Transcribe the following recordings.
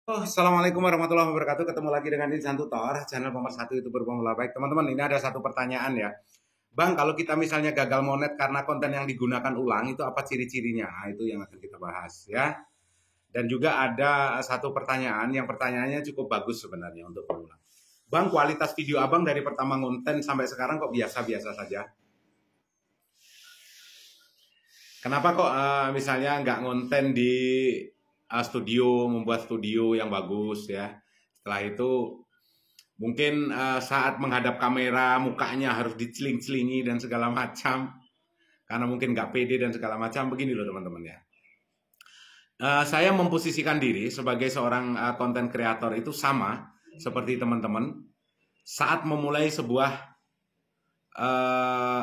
Assalamualaikum warahmatullahi wabarakatuh. Ketemu lagi dengan Insan Tutor, channel pemersatu YouTuber pemula baik. Teman-teman, ini ada satu pertanyaan ya. Bang, kalau kita misalnya gagal monet karena konten yang digunakan ulang, itu apa ciri-cirinya? Nah, itu yang akan kita bahas ya. Dan juga ada satu pertanyaan, yang pertanyaannya cukup bagus sebenarnya untuk pemula. Bang, kualitas video abang dari pertama konten sampai sekarang kok biasa-biasa saja? Kenapa kok misalnya nggak ngonten di studio, membuat studio yang bagus ya? Setelah itu mungkin saat menghadap kamera mukanya harus diceling-celingi dan segala macam karena mungkin nggak pede dan segala macam. Begini loh teman-teman ya. Saya memposisikan diri sebagai seorang konten kreator itu sama seperti teman-teman saat memulai sebuah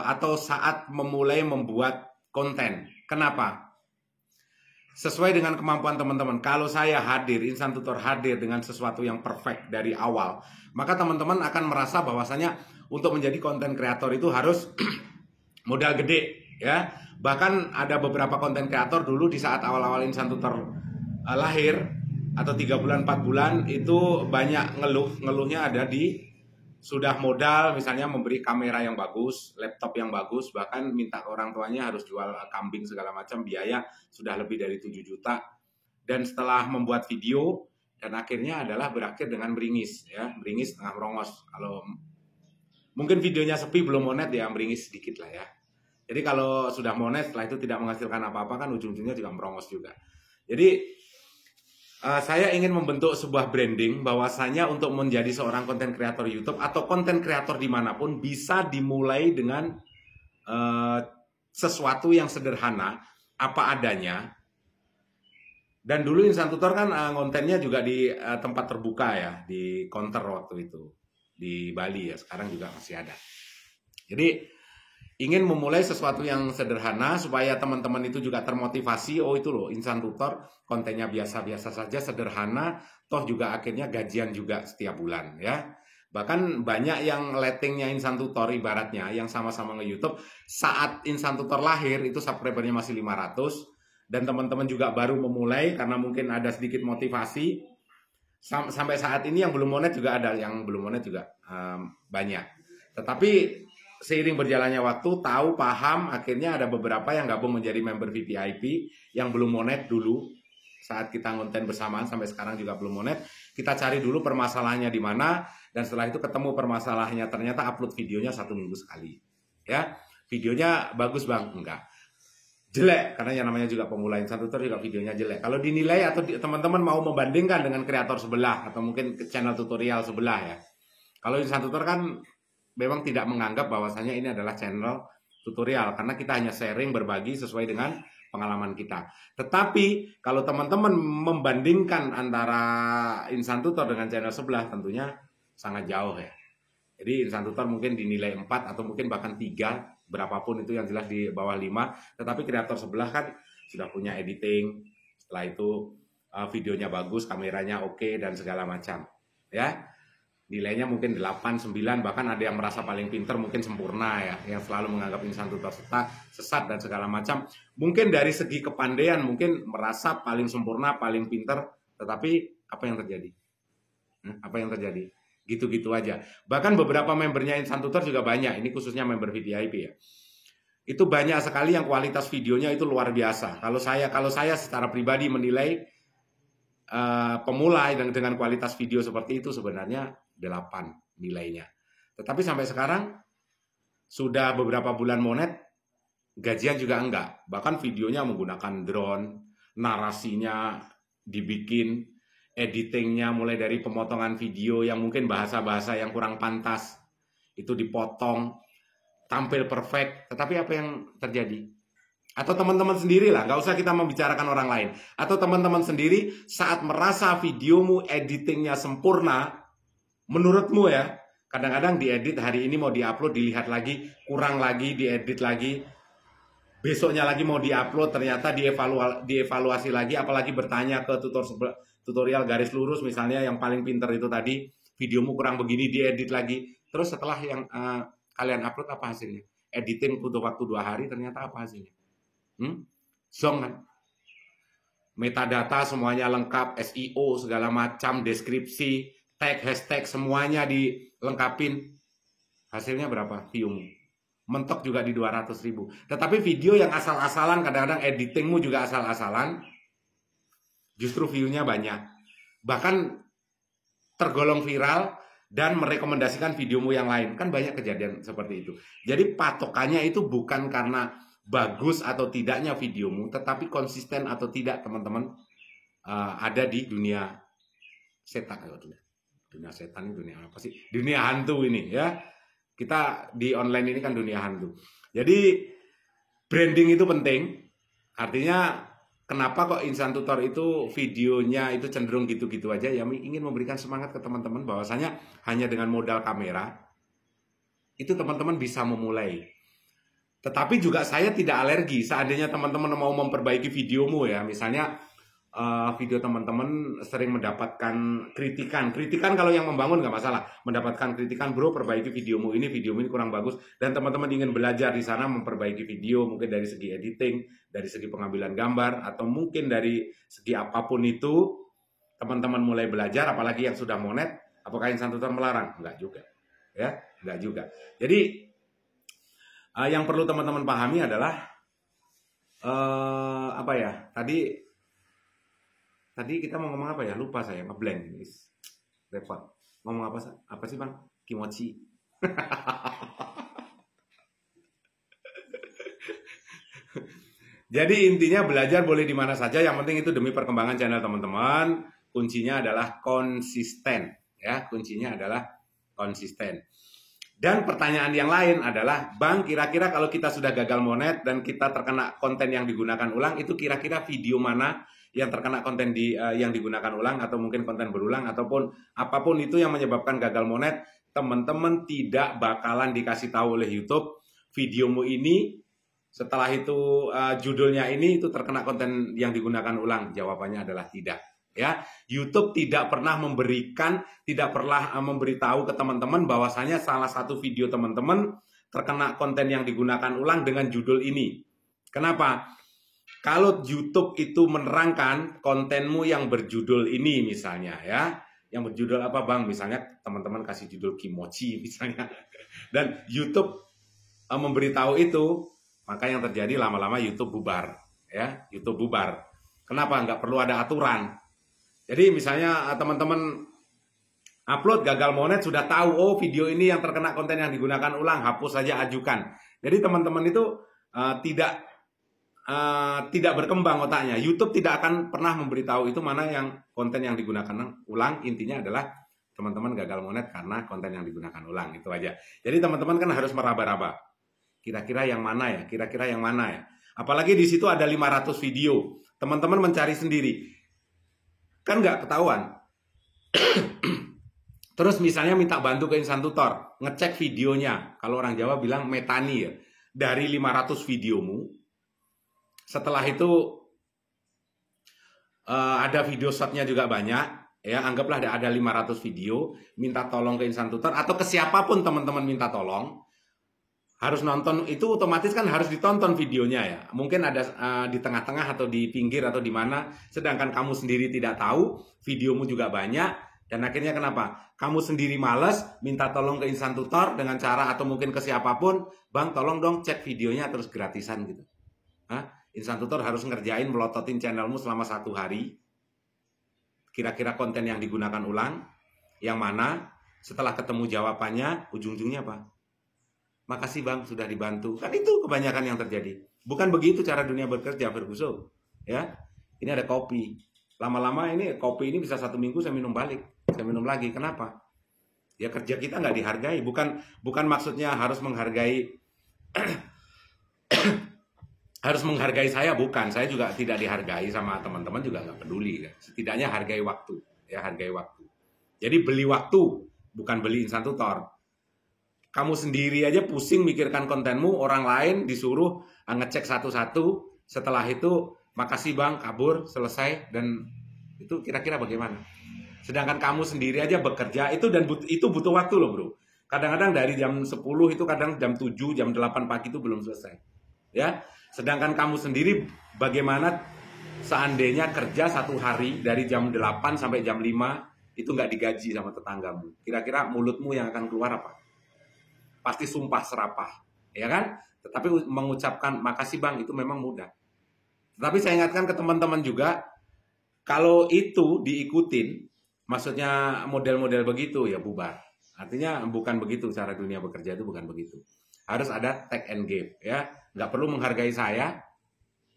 atau saat memulai membuat konten. Kenapa? Sesuai dengan kemampuan teman-teman. Kalau saya hadir, Insan Tutor hadir dengan sesuatu yang perfect dari awal, maka teman-teman akan merasa bahwasanya untuk menjadi konten kreator itu harus modal gede ya. Bahkan ada beberapa konten kreator dulu di saat awal-awal Insan Tutor lahir atau 3 bulan 4 bulan itu banyak ngeluhnya ada di sudah modal misalnya memberi kamera yang bagus, laptop yang bagus, bahkan minta orang tuanya harus jual kambing segala macam, biaya sudah lebih dari 7 juta. Dan setelah membuat video dan akhirnya adalah berakhir dengan beringis ya, beringis tengah merongos. Kalau mungkin videonya sepi belum monet ya beringis sedikit lah ya. Jadi kalau sudah monet setelah itu tidak menghasilkan apa-apa kan ujung-ujungnya juga merongos juga. Jadi saya ingin membentuk sebuah branding bahwasanya untuk menjadi seorang konten kreator YouTube atau konten kreator dimanapun bisa dimulai dengan sesuatu yang sederhana, apa adanya. Dan dulu Insan Tutor kan kontennya juga di tempat terbuka ya, di counter waktu itu di Bali ya, sekarang juga masih ada. Jadi ingin memulai sesuatu yang sederhana supaya teman-teman itu juga termotivasi. Oh itu loh Insan Tutor kontennya biasa-biasa saja, sederhana, toh juga akhirnya gajian juga setiap bulan ya. Bahkan banyak yang lettingnya Insan Tutor ibaratnya yang sama-sama nge-YouTube saat Insan Tutor lahir itu subscribernya masih 500 dan teman-teman juga baru memulai karena mungkin ada sedikit motivasi. Sampai saat ini yang belum monet juga ada, yang belum monet juga banyak. Tetapi seiring berjalannya waktu, tahu, paham, akhirnya ada beberapa yang gabung menjadi member VVIP yang belum monet dulu saat kita ngonten bersamaan sampai sekarang juga belum monet. Kita cari dulu permasalahannya di mana dan setelah itu ketemu permasalahannya, ternyata upload videonya 1 minggu sekali. Ya, videonya bagus bang, enggak. Jelek karena yang namanya juga pemula Insan Tutor juga videonya jelek. Kalau dinilai atau teman-teman mau membandingkan dengan kreator sebelah atau mungkin channel tutorial sebelah ya. Kalau Insan Tutor kan memang tidak menganggap bahwasanya ini adalah channel tutorial karena kita hanya sharing berbagi sesuai dengan pengalaman kita. Tetapi kalau teman-teman membandingkan antara Insan Tutor dengan channel sebelah tentunya sangat jauh ya. Jadi Insan Tutor mungkin dinilai 4 atau mungkin bahkan 3, berapapun itu yang jelas di bawah 5, tetapi kreator sebelah kan sudah punya editing, setelah itu videonya bagus, kameranya oke dan segala macam. Ya, nilainya mungkin 8, 9, bahkan ada yang merasa paling pinter mungkin sempurna ya, yang selalu menganggap Insan Tutor sesat dan segala macam. Mungkin dari segi kepandaian mungkin merasa paling sempurna, paling pinter, tetapi apa yang terjadi? Apa yang terjadi? Gitu-gitu aja. Bahkan beberapa membernya Insan Tutor juga banyak, ini khususnya member VIP ya. Itu banyak sekali yang kualitas videonya itu luar biasa. Kalau saya secara pribadi menilai pemula dengan kualitas video seperti itu sebenarnya 8 nilainya. Tetapi sampai sekarang sudah beberapa bulan monet, gajian juga enggak. Bahkan videonya menggunakan drone, narasinya dibikin, editingnya mulai dari pemotongan video yang mungkin bahasa-bahasa yang kurang pantas itu dipotong, tampil perfect. Tetapi apa yang terjadi? Atau teman-teman sendiri lah, nggak usah kita membicarakan orang lain. Atau teman-teman sendiri saat merasa videomu editingnya sempurna, menurutmu ya, kadang-kadang diedit hari ini mau diupload, dilihat lagi, kurang lagi, diedit lagi, besoknya lagi mau diupload, ternyata dievaluasi lagi, apalagi bertanya ke tutorial garis lurus misalnya yang paling pinter itu tadi, videomu kurang begini, diedit lagi. Terus setelah yang kalian upload apa hasilnya? Editing butuh waktu 2 hari, ternyata apa hasilnya? Zong kan? metadata semuanya lengkap, SEO segala macam, deskripsi, tag, hashtag semuanya dilengkapin. Hasilnya berapa view-mu? Mentok juga di 200.000. Tetapi video yang asal-asalan, kadang-kadang editingmu juga asal-asalan, justru view-nya banyak. Bahkan tergolong viral dan merekomendasikan videomu yang lain. Kan banyak kejadian seperti itu. Jadi patokannya itu bukan karena bagus atau tidaknya videomu, tetapi konsisten atau tidak teman-teman ada di dunia setan. Dunia setan ini dunia apa sih? Dunia hantu ini ya. Kita di online ini kan dunia hantu. Jadi branding itu penting. Artinya kenapa kok Insan Tutor itu videonya itu cenderung gitu-gitu aja, ya ingin memberikan semangat ke teman-teman bahwasanya hanya dengan modal kamera itu teman-teman bisa memulai. Tetapi juga saya tidak alergi seandainya teman-teman mau memperbaiki videomu ya. Misalnya video teman-teman sering mendapatkan kritikan. Kritikan kalau yang membangun nggak masalah. Mendapatkan kritikan, bro perbaiki videomu ini kurang bagus. Dan teman-teman ingin belajar di sana memperbaiki video, mungkin dari segi editing, dari segi pengambilan gambar, atau mungkin dari segi apapun itu, teman-teman mulai belajar, apalagi yang sudah monet, apakah Insan Tutor melarang? Enggak juga. Ya, enggak juga. Jadi, yang perlu teman-teman pahami adalah, apa ya, Tadi kita mau ngomong apa ya? Lupa saya, ngeblank. Repot. Ngomong apa sih Bang? Kimochi. Jadi intinya belajar boleh di mana saja, yang penting itu demi perkembangan channel teman-teman. Kuncinya adalah konsisten, ya. Kuncinya adalah konsisten. Dan pertanyaan yang lain adalah, Bang, kira-kira kalau kita sudah gagal monet dan kita terkena konten yang digunakan ulang, itu kira-kira video mana yang terkena konten yang digunakan ulang, atau mungkin konten berulang, ataupun apapun itu yang menyebabkan gagal monet, teman-teman tidak bakalan dikasih tahu oleh YouTube videomu ini setelah itu judulnya ini itu terkena konten yang digunakan ulang. Jawabannya adalah tidak. Ya, YouTube tidak pernah memberitahu ke teman-teman bahwasanya salah satu video teman-teman terkena konten yang digunakan ulang dengan judul ini. Kenapa? Kalau YouTube itu menerangkan kontenmu yang berjudul ini misalnya ya, yang berjudul apa Bang? Misalnya teman-teman kasih judul Kimochi misalnya, dan YouTube memberitahu itu, maka yang terjadi lama-lama YouTube bubar, ya, YouTube bubar. Kenapa? Nggak perlu ada aturan. Jadi misalnya teman-teman upload gagal monet sudah tahu, oh video ini yang terkena konten yang digunakan ulang, hapus saja, ajukan. Jadi teman-teman itu tidak berkembang otaknya. YouTube tidak akan pernah memberitahu itu mana yang konten yang digunakan ulang. Intinya adalah teman-teman gagal monet karena konten yang digunakan ulang, itu aja. Jadi teman-teman kan harus meraba-raba. Kira-kira yang mana ya? Kira-kira yang mana ya? Apalagi di situ ada 500 video. Teman-teman mencari sendiri. Kan nggak ketahuan. Terus misalnya minta bantu ke Insan Tutor, ngecek videonya. Kalau orang Jawa bilang metani ya. Dari 500 videomu, setelah itu ada video shotnya juga banyak, ya anggaplah ada 500 video, minta tolong ke Insan Tutor atau ke siapapun teman-teman minta tolong, harus nonton itu, otomatis kan harus ditonton videonya ya. Mungkin ada di tengah-tengah atau di pinggir atau di mana, sedangkan kamu sendiri tidak tahu, videomu juga banyak, dan akhirnya kenapa? Kamu sendiri males, minta tolong ke Insan Tutor dengan cara atau mungkin ke siapapun, Bang tolong dong cek videonya terus gratisan gitu. Hah? Insan Tutor harus ngerjain melototin channelmu selama 1 hari. Kira-kira konten yang digunakan ulang, yang mana? Setelah ketemu jawabannya, ujung-ujungnya apa? Makasih Bang sudah dibantu. Kan itu kebanyakan yang terjadi. Bukan begitu cara dunia bekerja, Ferguson. Ya, ini ada kopi. Lama-lama ini kopi ini bisa 1 minggu saya minum balik, saya minum lagi. Kenapa? Ya kerja kita nggak dihargai. Bukan maksudnya harus menghargai. Harus menghargai saya, bukan. Saya juga tidak dihargai sama teman-teman, juga nggak peduli. Setidaknya hargai waktu, ya hargai waktu. Jadi beli waktu, bukan beli Insan Tutor. Kamu sendiri aja pusing mikirkan kontenmu, orang lain disuruh ngecek satu-satu. Setelah itu, makasih Bang, kabur, selesai, dan itu kira-kira bagaimana? Sedangkan kamu sendiri aja bekerja itu butuh waktu loh bro. Kadang-kadang dari jam 10 itu kadang jam 7, jam 8 pagi itu belum selesai. Ya. Sedangkan kamu sendiri bagaimana seandainya kerja 1 hari dari jam 8 sampai jam 5 itu nggak digaji sama tetanggamu, kira-kira mulutmu yang akan keluar apa? Pasti sumpah serapah, ya kan? Tetapi mengucapkan makasih bang itu memang mudah. Tapi saya ingatkan ke teman-teman juga, kalau itu diikutin, maksudnya model-model begitu ya bubar. Artinya bukan begitu cara dunia bekerja, itu bukan begitu. Harus ada take and give, ya. Nggak perlu menghargai saya,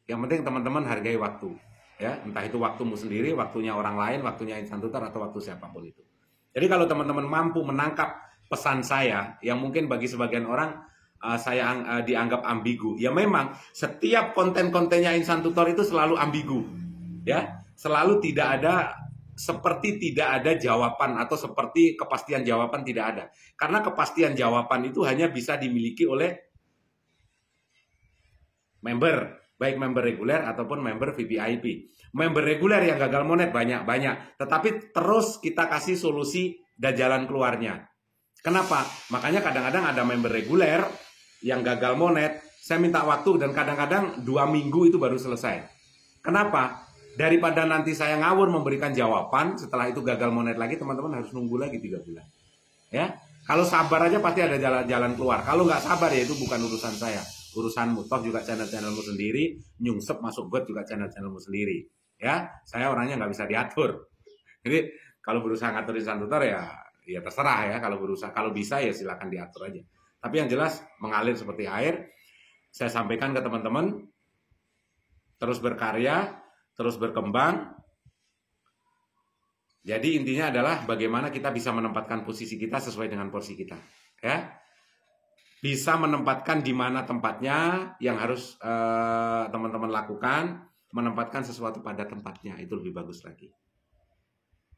yang penting teman-teman hargai waktu, ya. Entah itu waktumu sendiri, waktunya orang lain, waktunya insan tutor atau waktu siapapun itu. Jadi kalau teman-teman mampu menangkap pesan saya, yang mungkin bagi sebagian orang saya dianggap ambigu. Ya memang setiap konten-kontennya insan tutor itu selalu ambigu, ya. Selalu tidak ada, seperti tidak ada jawaban atau seperti kepastian jawaban tidak ada. Karena kepastian jawaban itu hanya bisa dimiliki oleh member, baik member reguler ataupun member VVIP. Member reguler yang gagal monet banyak-banyak, tetapi terus kita kasih solusi dan jalan keluarnya. Kenapa? Makanya kadang-kadang ada member reguler yang gagal monet, saya minta waktu dan kadang-kadang 2 minggu itu baru selesai. Kenapa? Daripada nanti saya ngawur memberikan jawaban, setelah itu gagal monet lagi, teman-teman harus nunggu lagi 3 bulan. Ya, kalau sabar aja pasti ada jalan keluar. Kalau nggak sabar ya itu bukan urusan saya, urusanmu. Toh juga channel-channelmu sendiri, nyungsep masuk got juga channel-channelmu sendiri. Ya, saya orangnya nggak bisa diatur. Jadi kalau berusaha ngatur insan tutor ya terserah ya. Kalau berusaha, kalau bisa ya silakan diatur aja. Tapi yang jelas mengalir seperti air. Saya sampaikan ke teman-teman, terus berkarya, terus berkembang. Jadi intinya adalah bagaimana kita bisa menempatkan posisi kita sesuai dengan porsi kita, ya. Bisa menempatkan di mana tempatnya yang harus teman-teman lakukan, menempatkan sesuatu pada tempatnya itu lebih bagus lagi.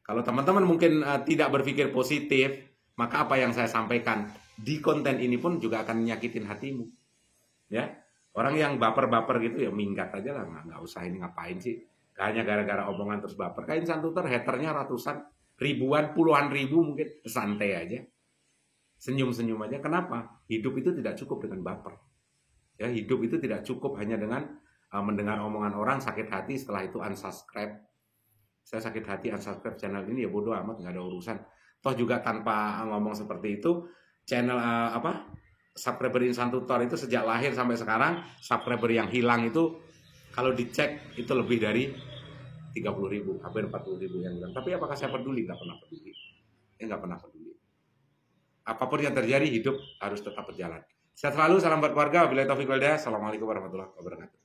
Kalau teman-teman mungkin tidak berpikir positif, maka apa yang saya sampaikan di konten ini pun juga akan menyakitin hatimu, ya. Orang yang baper-baper gitu ya minggat aja lah, nggak usah ini ngapain sih. Hanya gara-gara omongan terus baper. Kayak insan tutor haternya ratusan, ribuan, puluhan ribu mungkin, santai aja. Senyum-senyum aja. Kenapa? Hidup itu tidak cukup dengan baper. Ya, hidup itu tidak cukup hanya dengan mendengar omongan orang, sakit hati, setelah itu unsubscribe. Saya sakit hati unsubscribe channel ini ya bodoh amat, nggak ada urusan. Toh juga tanpa ngomong seperti itu, channel subscriber insan tutor itu sejak lahir sampai sekarang, subscriber yang hilang itu kalau dicek itu lebih dari 30.000, hampir 40.000 yang hilang. Tapi apakah saya peduli? Nggak pernah peduli. Nggak pernah peduli. Apapun yang terjadi, hidup harus tetap berjalan. Sehat selalu, salam buat keluarga. Wabillahi taufiq wal hidayah. Assalamualaikum warahmatullahi wabarakatuh.